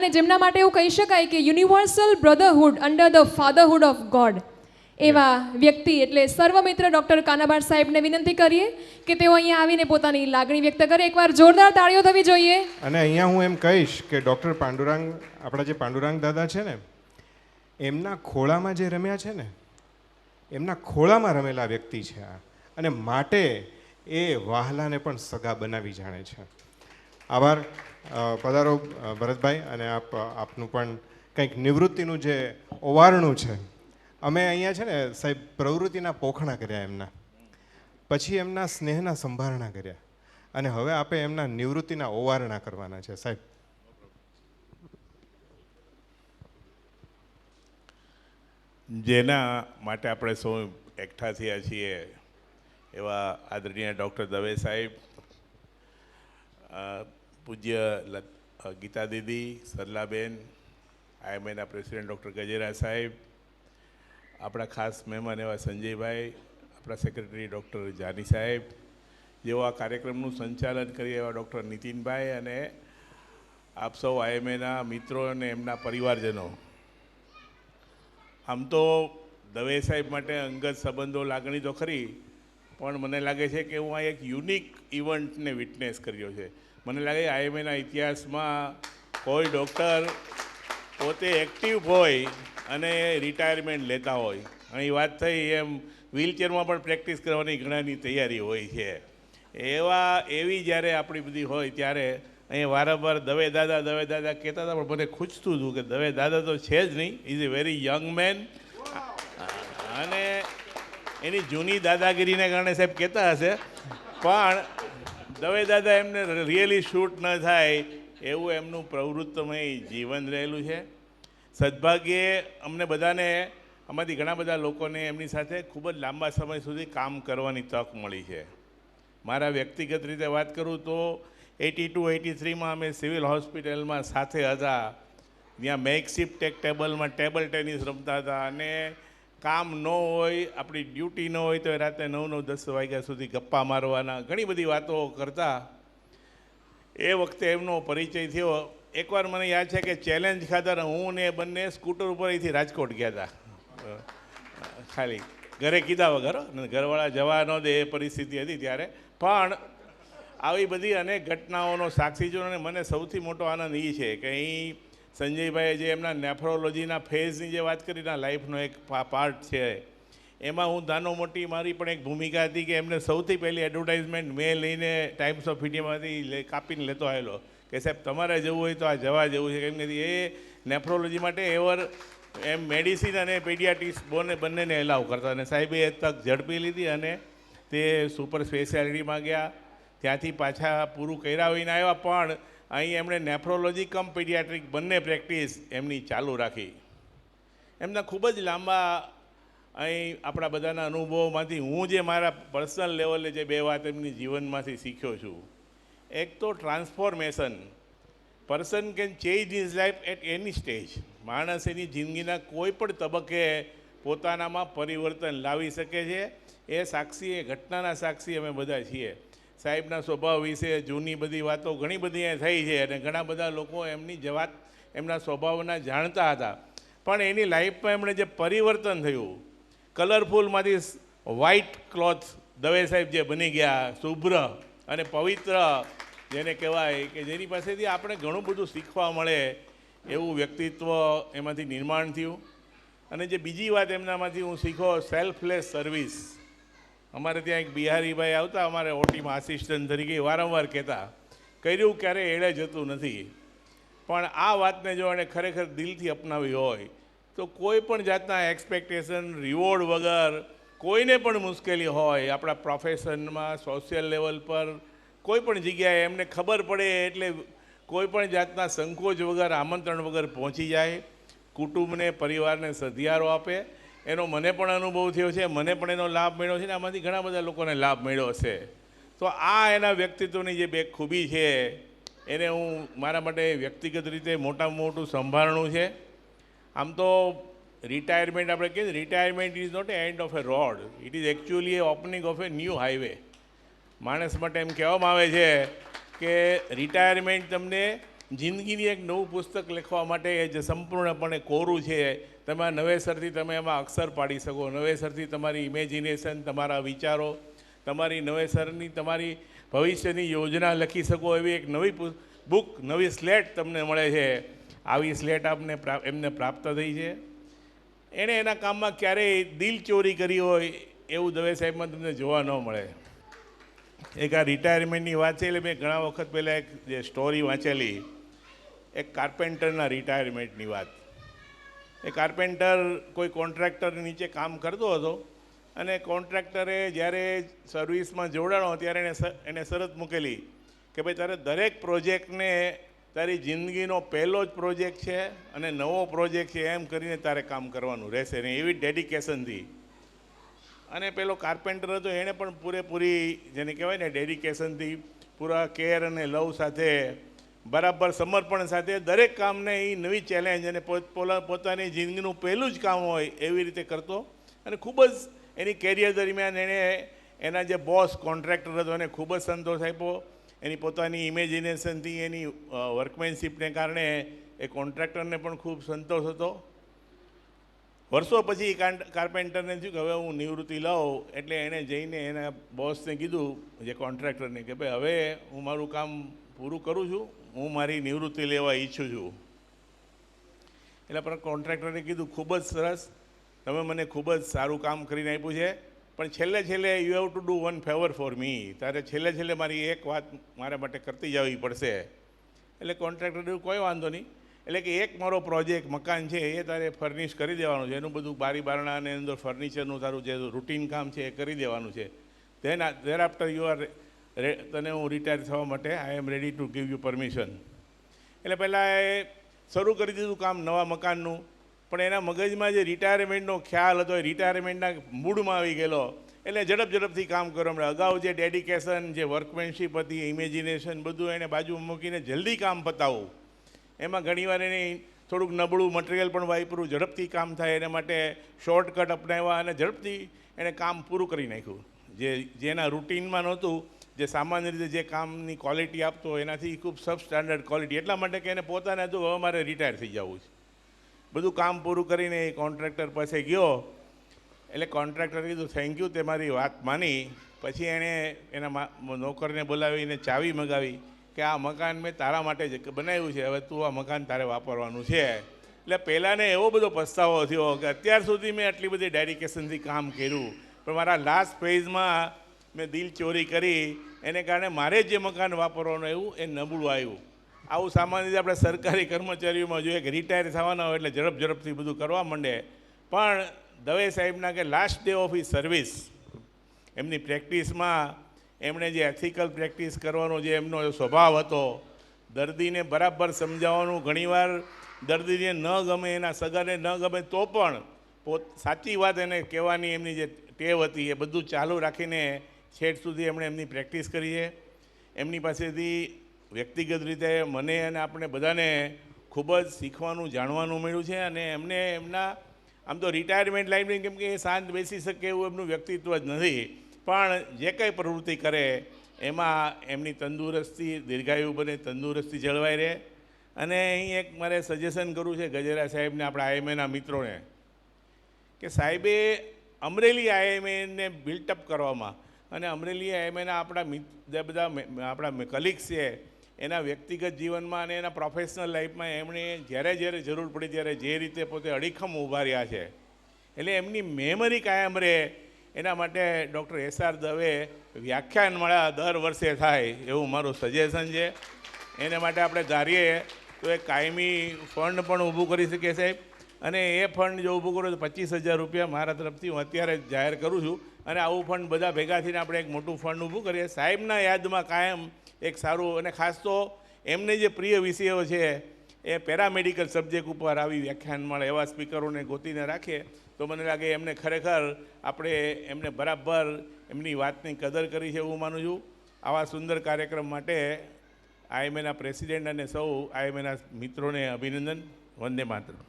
અને જેમના માટે એવું કહી શકાય કે universal brotherhood under the fatherhood of God એવા વ્યક્તિ એટલે સર્વમિત્ર ડૉક્ટર કાનાબાર સાહેબને વિનંતી કરીએ કે તેઓ અહીંયા આવીને પોતાની લાગણી વ્યક્ત કરે. એકવાર જોરદાર તાળીઓ થવી જોઈએ. અને અહીંયા હું એમ કહીશ કે ડૉક્ટર પાંડુરંગ, આપણા જે પાંડુરંગ દાદા છે ને, એમના ખોળામાં જે રમ્યા છે ને, એમના ખોળામાં રમેલા વ્યક્તિ છે આ, અને માટે એ વાહલાને પણ સગા બનાવી જાણે છે. આભાર. પધારો ભરતભાઈ, અને આપનું પણ કંઈક નિવૃત્તિનું જે ઓવારણું છે. અમે અહીંયા છે ને સાહેબ પ્રવૃત્તિના પોખણા કર્યા એમના, પછી એમના સ્નેહના સંભારણા કર્યા, અને હવે આપણે એમના નિવૃત્તિના ઓવારણા કરવાના છે સાહેબ. જેના માટે આપણે સૌ એકઠા થયા છીએ એવા આદરણીય ડૉક્ટર દવે સાહેબ, પૂજ્ય ગીતા દીદી, સરલાબેન, આઈએમએના પ્રેસિડેન્ટ ડૉક્ટર ગજેરા સાહેબ, આપણા ખાસ મહેમાન એવા સંજયભાઈ, આપણા સેક્રેટરી ડૉક્ટર જાની સાહેબ, જેઓ આ કાર્યક્રમનું સંચાલન કરી એવા ડૉક્ટર નીતિનભાઈ, અને આપ સૌ આઈએમએના મિત્રો અને એમના પરિવારજનો. આમ તો દવે સાહેબ માટે અંગત સંબંધો લાગણી તો ખરી, પણ મને લાગે છે કે હું આ એક યુનિક ઇવેન્ટને વિટનેસ કર્યો છે. મને લાગે આઈએમએના ઇતિહાસમાં કોઈ ડૉક્ટર પોતે એક્ટિવ હોય અને રિટાયરમેન્ટ લેતા હોય. અહીં વાત થઈ એમ વ્હીલચેરમાં પણ પ્રેક્ટિસ કરવાની ઘણાની તૈયારી હોય છે. એવી જ્યારે આપણી બધી હોય ત્યારે અહીંયા વારંવાર દવે દાદા કહેતા હતા, પણ મને ખૂંચતું હતું કે દવે દાદા તો છે જ નહીં, is a very young man. અને એની જૂની દાદાગીરીને કારણે સાહેબ કહેતા હશે, પણ દવે દાદા એમને રિયલી શૂટ ન થાય એવું એમનું પ્રવૃત્તિમય જીવન રહેલું છે. સદભાગ્યે અમને બધાને, આમાંથી ઘણા બધા લોકોને એમની સાથે ખૂબ જ લાંબા સમય સુધી કામ કરવાની તક મળી છે. મારા વ્યક્તિગત રીતે વાત કરું તો 82-83માં અમે સિવિલ હોસ્પિટલમાં સાથે હતા. ત્યાં મેકશિફ્ટ એક ટેબલમાં ટેબલ ટેનિસ રમતા હતા, અને કામ ન હોય, આપણી ડ્યુટી ન હોય તો રાતે 9-10 વાગ્યા સુધી ગપ્પા મારવાના, ઘણી બધી વાતો કરતા. એ વખતે એમનો પરિચય થયો. એકવાર મને યાદ છે કે ચેલેન્જ ખાતર હું ને બંને સ્કૂટર ઉપર અહીંથી રાજકોટ ગયા હતા, ખાલી ઘરે કીધા વગર, ઘરવાળા જવા ન દે એ પરિસ્થિતિ હતી ત્યારે. પણ આવી બધી અનેક ઘટનાઓનો સાક્ષી છું, અને મને સૌથી મોટો આનંદ એ છે કે અહીં સંજયભાઈએ જે એમના નેફ્રોલોજીના ફેઝની જે વાત કરી, લાઈફનો એક પાર્ટ છે, એમાં હું નાનો મોટી મારી પણ એક ભૂમિકા હતી કે એમને સૌથી પહેલી એડવર્ટાઇઝમેન્ટ મેં લઈને ટાઈમ્સ ઓફ ઇન્ડિયામાંથી કાપીને લેતો આવેલો કે સાહેબ તમારે જવું હોય તો આ જવા જેવું છે. કેમ કે એ નેફ્રોલોજી માટે એમ મેડિસિન અને પીડિયાટ્રિક્સ બંનેને એલાવ કરતા, અને સાહેબે એ તક ઝડપી લીધી અને તે સુપર સ્પેશિયાલિટીમાં ગયા. ત્યાંથી પાછા પૂરું કર્યા હોઈને આવ્યા, પણ અહીં એમણે નેફ્રોલોજી કમ પીડિયાટ્રિક બંને પ્રેક્ટિસ એમની ચાલુ રાખી. એમના ખૂબ જ લાંબા અહીં આપણા બધાના અનુભવોમાંથી હું જે મારા પર્સનલ લેવલે જે બે વાત એમની જીવનમાંથી શીખ્યો છું, એક તો transformation. Person can change his life at any stage. માણસ એની જિંદગીના કોઈ પણ તબક્કે પોતાનામાં પરિવર્તન લાવી શકે છે. એ સાક્ષી, એ ઘટનાના સાક્ષી અમે બધા છીએ. સાહેબના સ્વભાવ વિશે જૂની બધી વાતો ઘણી બધી અહીંયા થઈ છે, અને ઘણા બધા લોકો એમના સ્વભાવના જાણતા હતા. પણ એની લાઈફમાં એમણે જે પરિવર્તન થયું, કલરફુલમાંથી વ્હાઇટ ક્લોથ દવે સાહેબ જે બની ગયા, શુભ્ર અને પવિત્ર જેને કહેવાય, કે જેની પાસેથી આપણે ઘણું બધું શીખવા મળે એવું વ્યક્તિત્વ એમાંથી નિર્માણ થયું. અને જે બીજી વાત એમનામાંથી હું શીખો, સેલ્ફલેસ સર્વિસ. અમારે ત્યાં એક બિહારીભાઈ આવતા અમારે ઓટીમાં આસિસ્ટન્ટ તરીકે, વારંવાર કહેતા, કર્યું ક્યારે એળે જતું નથી. પણ આ વાતને જો એણે ખરેખર દિલથી અપનાવી હોય તો કોઈ પણ જાતના એક્સપેક્ટેશન, રિવોર્ડ વગર, કોઈને પણ મુશ્કેલી હોય આપણા પ્રોફેશનમાં, સોશિયલ લેવલ પર, કોઈ પણ જગ્યાએ એમને ખબર પડે એટલે કોઈ પણ જાતના સંકોચ વગર, આમંત્રણ વગર પહોંચી જાય, કુટુંબને, પરિવારને સધિયારો આપે. એનો મને પણ અનુભવ થયો છે, મને પણ એનો લાભ મળ્યો છે, ને આમાંથી ઘણા બધા લોકોને લાભ મળ્યો છે. તો આ એના વ્યક્તિત્વની જે બે ખૂબી છે એને હું મારા માટે વ્યક્તિગત રીતે મોટામાં મોટું સંભાળણું છે. આમ તો રિટાયરમેન્ટ આપણે કહીએ, retirement is not a end of a road, it is actually a opening of a new highway. માણસ માટે એમ કહેવામાં આવે છે કે રિટાયરમેન્ટ તમને જિંદગીની એક નવું પુસ્તક લખવા માટે જે સંપૂર્ણપણે કોરું છે, તમે નવેસરથી તમે એમાં અક્ષર પાડી શકો, નવેસરથી તમારી ઇમેજિનેશન, તમારા વિચારો, તમારી નવેસરની તમારી ભવિષ્યની યોજના લખી શકો એવી એક નવી બુક, નવી સ્લેટ તમને મળે છે. આવી સ્લેટ આપને એમને પ્રાપ્ત થઈ છે. એણે એના કામમાં ક્યારેય દિલ ચોરી કરી હોય એવું દવે સાહેબમાં તમને જોવા ન મળે. એક આ રિટાયરમેન્ટની વાત છે એટલે મેં ઘણા વખત પહેલાં એક જે સ્ટોરી વાંચેલી, એક કાર્પેન્ટરના રિટાયરમેન્ટની વાત. એ કાર્પેન્ટર કોઈ કોન્ટ્રાક્ટર નીચે કામ કરતો હતો અને કોન્ટ્રાક્ટરે જ્યારે સર્વિસમાં જોડાણો ત્યારે એને શરત મૂકેલી કે ભાઈ તારે દરેક પ્રોજેક્ટને તારી જિંદગીનો પહેલો જ પ્રોજેક્ટ છે અને નવો પ્રોજેક્ટ છે એમ કરીને તારે કામ કરવાનું રહેશે ને, એવી ડેડિકેશનથી. અને પેલો કાર્પેન્ટર હતો એણે પણ પૂરેપૂરી જેને કહેવાય ને ડેડિકેશનથી, પૂરા કેર અને લવ સાથે, બરાબર સમર્પણ સાથે દરેક કામને એ નવી ચેલેન્જ અને પોતાની જિંદગીનું પહેલું જ કામ હોય એવી રીતે કરતો. અને ખૂબ જ એની કેરિયર દરમિયાન એણે એના જે બોસ કોન્ટ્રાક્ટર હતો એને ખૂબ જ સંતોષ આપ્યો. એની પોતાની ઇમેજિનેશનથી, એની વર્કમેનશીપને કારણે એ કોન્ટ્રાક્ટરને પણ ખૂબ સંતોષ હતો. વર્ષો પછી કાર્પેન્ટરને થયું કે હવે હું નિવૃત્તિ લઉં, એટલે એણે જઈને એના બોસને કીધું, જે કોન્ટ્રાક્ટરને, કે ભાઈ હવે હું મારું કામ પૂરું કરું છું, હું મારી નિવૃત્તિ લેવા ઈચ્છું છું. એટલે પણ કોન્ટ્રાક્ટરે કીધું ખૂબ જ સરસ, તમે મને ખૂબ જ સારું કામ કરીને આપ્યું છે, પણ છેલ્લે you have to do one favour for me, તારે છેલ્લે મારી એક વાત મારા માટે કરતી જવી પડશે. એટલે કોન્ટ્રાક્ટર કોઈ વાંધો નહીં, એટલે કે એક મારો પ્રોજેક્ટ મકાન છે એ તારે ફર્નિશ કરી દેવાનું છે, એનું બધું બારી બારણા અને અંદર ફર્નિચરનું તારું જે રૂટીન કામ છે એ કરી દેવાનું છે. ધેર આફ્ટર યુ આર તને હું રિટાયર થવા માટે I am ready to give you permission. એટલે પહેલાં એ શરૂ કરી દીધું કામ નવા મકાનનું, પણ એના મગજમાં જે રિટાયરમેન્ટનો ખ્યાલ હતો એ રિટાયરમેન્ટના મૂડમાં આવી ગયેલો. એટલે ઝડપથી કામ કરવા મળે. અગાઉ જે ડેડિકેશન, જે વર્કમેનશીપ હતી, ઇમેજિનેશન, બધું એને બાજુમાં મૂકીને જલ્દી કામ પતાવવું, એમાં ઘણીવાર એને થોડુંક નબળું મટીરિયલ પણ વાપરું, ઝડપથી કામ થાય એના માટે શોર્ટકટ અપનાવ્યા અને ઝડપથી એણે કામ પૂરું કરી નાખ્યું. જેના રૂટીનમાં નહોતું, જે સામાન્ય રીતે જે કામની ક્વોલિટી આપતો એનાથી ખૂબ સબ સ્ટાન્ડર્ડ ક્વોલિટી. એટલા માટે કે એને પોતાને હતું હવે મારે રિટાયર થઈ જવું છે. બધું કામ પૂરું કરીને એ કોન્ટ્રાક્ટર પાસે ગયો. એટલે કોન્ટ્રાક્ટરે કીધું થેન્ક યુ, તે મારી વાત માની. પછી એણે એના નોકરને બોલાવીને ચાવી મગાવી કે આ મકાન મેં તારા માટે જ બનાવ્યું છે, હવે તું આ મકાન તારે વાપરવાનું છે. એટલે પહેલાંને એવો બધો પસ્તાવો થયો કે અત્યાર સુધી મેં આટલી બધી ડેડિકેશનથી કામ કર્યું, પણ મારા લાસ્ટ ફેઝમાં મેં દિલ ચોરી કરી, એને કારણે મારે જે મકાન વાપરવાનું એવું એ નબળું આવ્યું. આવું સામાન્ય રીતે આપણે સરકારી કર્મચારીઓમાં જોઈએ કે રિટાયર થવાના હોય એટલે ઝડપથી બધું કરવા માંડે. પણ દવે સાહેબના કે last day of his service, એમની પ્રેક્ટિસમાં એમણે જે એથિકલ પ્રેક્ટિસ કરવાનો જે એમનો સ્વભાવ હતો, દર્દીને બરાબર સમજાવવાનું, ઘણીવાર દર્દીને ન ગમે, એના સગાને ન ગમે તો પણ સાચી વાત એને કહેવાની એમની જે ટેવ હતી એ બધું ચાલુ રાખીને છેક સુધી એમણે એમની પ્રેક્ટિસ કરી છે. એમની પાસેથી વ્યક્તિગત રીતે મને અને આપણે બધાને ખૂબ જ શીખવાનું, જાણવાનું મળ્યું છે. અને એમને એમના આમ તો રિટાયરમેન્ટ લાઈફ, કેમ કે એ શાંત બેસી શકે એવું એમનું વ્યક્તિત્વ જ નથી, પણ જે કંઈ પ્રવૃત્તિ કરે એમાં એમની તંદુરસ્તી દીર્ઘાયુ બને, તંદુરસ્તી જળવાઈ રહે. અને અહીં એક મારે સજેશન કરવું છે ગજેરા સાહેબને, આપણા આઈએમએના મિત્રોને, કે સાહેબે અમરેલી આઈએમએને બિલ્ટઅપ કરવામાં અને અમરેલી આઈએમએના આપણા જે બધા આપણા કલીગ્સ છે એના વ્યક્તિગત જીવનમાં અને એના પ્રોફેશનલ લાઈફમાં એમણે જ્યારે જરૂર પડી ત્યારે જે રીતે પોતે અડીખમ ઊભા રહ્યા છે, એટલે એમની મેમરી કાયમ રહે એના માટે ડૉક્ટર એસ.આર. દવે વ્યાખ્યાનમાળા દર વર્ષે થાય એવું મારું સજેશન છે. એને માટે આપણે ધારીએ તો એક કાયમી ફંડ પણ ઊભું કરી શકીએ સાહેબ. અને એ ફંડ જો ઊભું કરો તો 25,000 રૂપિયા મારા તરફથી હું અત્યારે જ જાહેર કરું છું. અને આવું ફંડ બધા ભેગા થઈને આપણે એક મોટું ફંડ ઊભું કરીએ સાહેબના યાદમાં કાયમ એક સારું. અને ખાસ તો એમને જે પ્રિય વિષયો છે એ પેરામેડિકલ સબ્જેક્ટ ઉપર આવી વ્યાખ્યાન મળે એવા સ્પીકરોને ગોતીને રાખીએ તો મને લાગે એમને ખરેખર આપણે એમને બરાબર એમની વાતની કદર કરી છે એવું માનું છું. આવા સુંદર કાર્યક્રમ માટે આઈએમએના પ્રેસિડેન્ટ અને સૌ આઈએમએના મિત્રોને અભિનંદન. વંદે માતરમ.